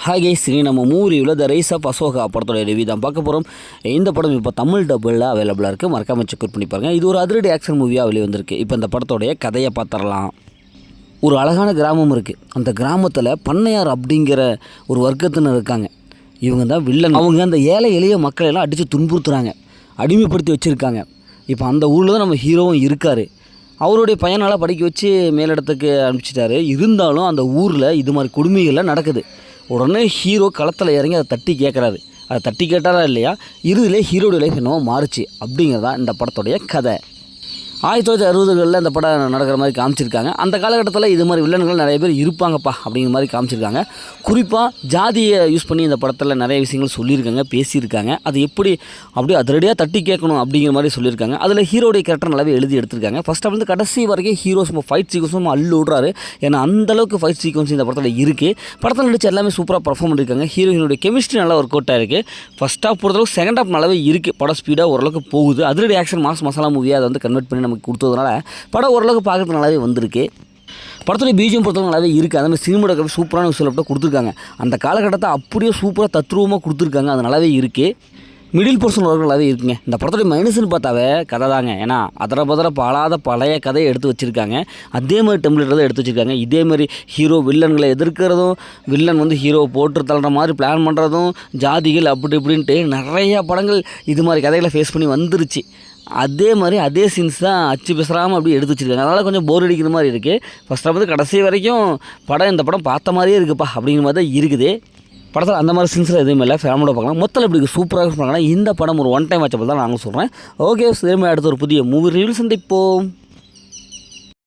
Hi guys, நம்ம மூவியில் the rise of Ashoka படத்தோட ரிவ்யூ தான் பார்க்க போகிறோம். இந்த படம் இப்போ தமிழ் டபுளில் அவைலபிளாக இருக்குது. மறக்காம செக் பண்ணி பாருங்கள். இது ஒரு அதிரடி ஆக்ஷன் மூவியாக வெளியே வந்திருக்கு. இப்போ இந்த படத்தோடைய கதையை பார்த்துடலாம். ஒரு அழகான கிராமம் இருக்குது. அந்த கிராமத்தில் பண்ணையார் அப்படிங்கிற ஒரு வர்க்கத்தினர் இருக்காங்க. இவங்க தான் வில்லன். அவங்க அந்த ஏழை எளிய மக்களெல்லாம் அடித்து துன்புறுத்துகிறாங்க, அடிமைப்படுத்தி வச்சுருக்காங்க. இப்போ அந்த ஊரில் தான் நம்ம ஹீரோவும் இருக்கார். அவருடைய பையனால் படிக்க வச்சு மேலிடத்துக்கு அனுப்பிச்சிட்டாரு. இருந்தாலும் அந்த ஊரில் இது மாதிரி கொடுமைகள்லாம் நடக்குது. உடனே ஹீரோ களத்தில் இறங்கி அதை தட்டி கேட்குறாரு. அதை தட்டி கேட்டாரா இல்லையா, இறுதியிலே ஹீரோடைய லைஃப் என்னவோ மாறுச்சு அப்படிங்கிறதான் இந்த படத்துடைய கதை. 1960களில் இந்த படம் நடக்கிற மாதிரி காமிச்சிருக்காங்க. அந்த காலகட்டத்தில் இது மாதிரி வில்லன்கள் நிறைய பேர் இருப்பாங்கப்பா அப்படிங்கிற மாதிரி காமிச்சிருக்காங்க. குறிப்பாக ஜாதியை யூஸ் பண்ணி இந்த படத்தில் நிறைய விஷயங்கள் சொல்லியிருக்காங்க, பேசியிருக்காங்க. அது எப்படி அப்படியே அதிரடியாக தட்டி கேட்கணும் அப்படிங்கிற மாதிரி சொல்லியிருக்காங்க. அதில் ஹீரோடைய கேரக்டர் நல்லாவே எழுதி எடுத்திருக்காங்க. ஃபஸ்ட் ஆஃப் வந்து கடைசி வரைக்கும் ஹீரோஸ் ஃபைட் சீக்வன்ஸும் அள்ளு விடுறாரு. ஏன்னா அந்தளவுக்கு ஃபைட் சீக்வன்ஸ் இந்த படத்தில் இருக்குது. படத்தில் நடிச்சு எல்லாமே சூப்பராக பர்ஃபார்ம் பண்ணியிருக்காங்க. ஹீரோயினுடைய கெமிஸ்ட்ரி நல்லா ஒர்க் அவுட் ஆகிருக்கு. ஃபஸ்ட் ஆஃப் பொறுத்தளவுக்கு செகண்ட் ஆஃப் நல்லாவே இருக்குது. படம் ஸ்பீடாக ஓரளவுக்கு போகுது. அதிரடி ஆக்ஷன் மாஸ் மசாலா மூவியாக அதை வந்து கன்வெர்ட் பண்ணி நமக்கு கொடுத்ததுனால படம் ஓரளவுக்கு பார்க்கறது நல்லாவே வந்திருக்கு. படத்துடைய பிஜிஎம் பொறுத்தவரை நல்லாவே இருக்குது. அதே மாதிரி சினிமாட்டோகிராஃபி சூப்பரான விஷயம் கொடுத்துருக்காங்க. அந்த காலகட்டத்தை அப்படியே சூப்பராக தத்ரூபமாக கொடுத்துருக்காங்க. அது நல்லாவே இருக்குது. மிடில் போர்ஷன் ஒர்க் நல்லாவே இருக்குங்க. இந்த படத்துடைய மைனஸ்ன்னு பார்த்தாவே கதை தாங்க. ஏன்னா அதர பாழாத பழைய கதையை எடுத்து வச்சுருக்காங்க. அதே மாதிரி டெம்ப்ளேட் தான் எடுத்து வச்சுருக்காங்க. இதே மாதிரி ஹீரோ வில்லன்களை எதிர்க்கிறதும், வில்லன் வந்து ஹீரோ போட்டு தள்ளுற மாதிரி பிளான் பண்ணுறதும், ஜாதிகள் அப்படி இப்படின்ட்டு நிறையா படங்கள் இது மாதிரி கதைகளை ஃபேஸ் பண்ணி வந்துருச்சு. அதே மாதிரி அதே சீன்ஸ் தான் அச்சு பேசுகிறாமல் அப்படி எடுத்து வச்சுருக்காங்க. அதனால் கொஞ்சம் போர் அடிக்கிற மாதிரி இருக்குது. ஃபஸ்ட் ஆஃப் வந்து கடைசி வரைக்கும் இந்த படம் பார்த்த மாதிரியே இருக்குப்பா அப்படிங்கிற மாதிரி தான் இருக்குது. படத்தில் அந்த மாதிரி சீன்ஸில் எதுவுமே இல்லை. ஃபேமிலியோட பார்க்கலாம். மொத்தம் இப்படி சூப்பராக பார்க்கலாம். இந்த படம் ஒரு ஒன் டைம் வாட்சபிள் தான் நாங்கள் சொல்கிறேன். ஓகே, திரும்ப அடுத்த ஒரு புதிய மூவி ரிவ்யூ சந்திப்போம்.